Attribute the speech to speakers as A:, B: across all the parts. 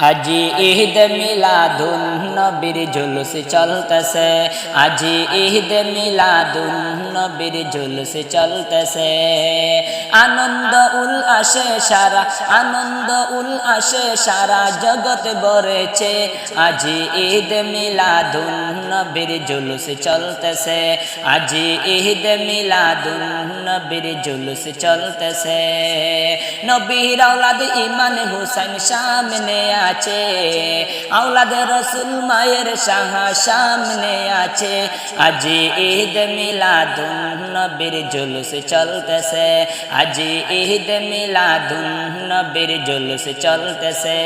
A: আজি ঈদ মিলাদুন নবীর জুলুস চলতেছে, আজি ঈদ মিলাদুন নবীর জুলুস চলতেছে। আনন্দ উল্লাসে সারা, আনন্দ উল্লাসে সারা জগৎ ভরেছে, আজি ঈদ মিলাদুন নবীর জুলুস চলতেছে, আজি ঈদ মিলাদুন নবীর জুলুস চলতেছে। নবীর আওলাদ ইমাম হুসাইন সামনে আছে, আওলাদ রাসূল মায়ের শাহা সামনে আছে, আজি ঈদ মিলাদুন নবীর জুলুস চলতেছে, আজি ঈদ মিলাদুন নবীর জুলুস চলতেছে।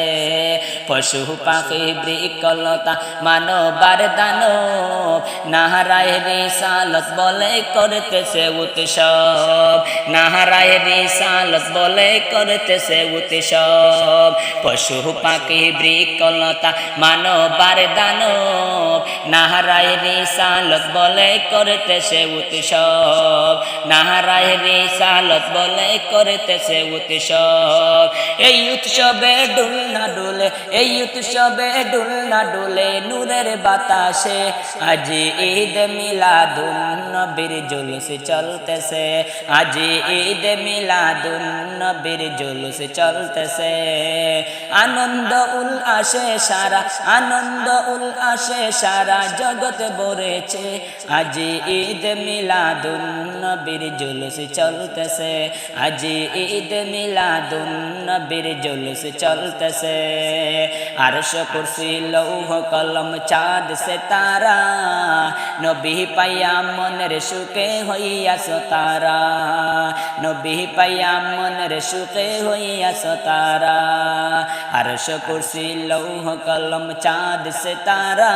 A: পশু পাখি বৃক্ষলতা মানবার দানব নারায় রিসালত বলে করতেছে উৎসব, নারায় রিসালত বলে করতেছে উৎসব। পশু পাখি বৃক্ষলতা মানবার দানব নারায় রিসালত বলে করতেছে উৎসব, নারায় রিসালত বলে করতেছে উৎসব। এই উৎসবে ডুল না ডুলে, এই উৎসবে ডুল না ডুলে নূরের বাতাসে, আজি ঈদ মিলাদুন নবীর জুলুস চলতেছে, আজি ঈদ মিলাদুন নবীর জুলুস চলতেছে। আনন্দ উল্লাসে সারা, আনন্দ উল্লাসে সারা জগৎ ভরেছে, আজি ঈদ মিলাদুন নবীর জুলুস চলতেছে, আজি ঈদ মিলাদুন নবীর জুলুস চলতেছে। আরশ কুরসি লৌহ কলম চাঁদ সিতারা নবী পাইয়া মনের সুখে হইয়াছ তারা, নবী পাইয়া মনের সুখে হইয়াছ তারা। আরশ কুরসি লৌহ কলম চাঁদ সিতারা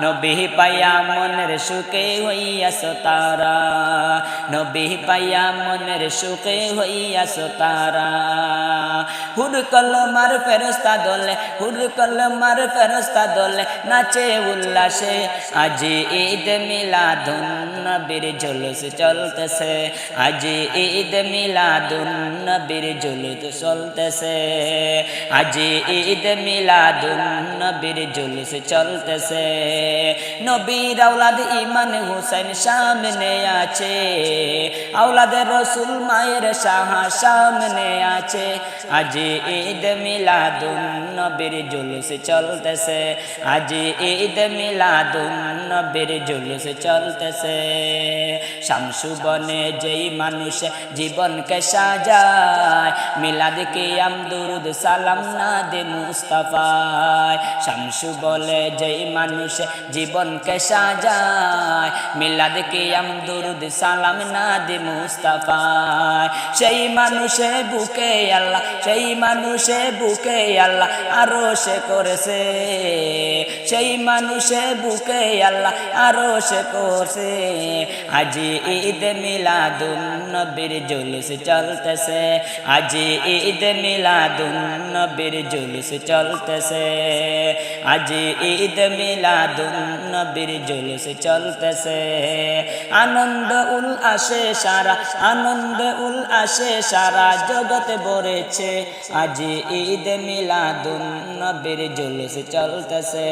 A: নবী পাইয়া মনের সুখে হইয়াছ তারা, নবী পাইয়া মনের সুখে হইয়াছ তারা। হুর কলমার ফেরেশতা দলে, হুর কলমার ফেরেশতা দলে নাচে উল্লাসে, আজি ঈদ মিলাদুন নবীর জুলুস চলতেছে, আজি ঈদ মিলাদুন নবীর জুলুস চলতেছে, আজি ঈদ মিলাদুন নবীর জুলুস চলতেছে। নবীর আওলাদ ইমাম হুসাইন সামনে আছে, আওলাদ রাসূল মায়ের শাহা সামনে আছে, আজি ঈদ মিলাদুন নবীর জুলুস চলতেছে, আজি ঈদ মিলাদুন নবীর জুলুস চলতেছে। শামসু বনে যেই মানুষ জীবনকে সাজায়, মিলাদ কিয়াম দুরুদ সালাম না দে মুস্তাফায়। শামসু বলে যেই মানুষ জীবনকে সাজায়, মিলাদ কিয়াম দুরুদ সালাম না দে মুস্তাফায়। সেই মানুষে বুকে আল্লাহ, সেই মানুষে বুকে আল্লাহ আরো সে করেছে, সেই মানুষে বুকে আল্লাহ আরো সে করছে, আজি ঈদ মিলাদুন নবীর জুলুস চলতেছে, আজি ঈদ মিলাদুন নবীর জুলুস চলতেছে, আজি ঈদ মিলাদুন নবীর জুলুস চলতেছে। আনন্দ উল্লাসে সারা, আনন্দ উল্লাসে সারা জগৎ ভরেছে, আজি ঈদ মিলাদুন নবীর জুলুস চলতেছে,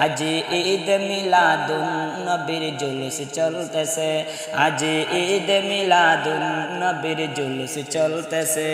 A: আজি ঈদ মিলাদুন নবীর জুলুস চলতেছে, আজি ঈদ মিলাদুন নবীর জুলুস চলতেছে।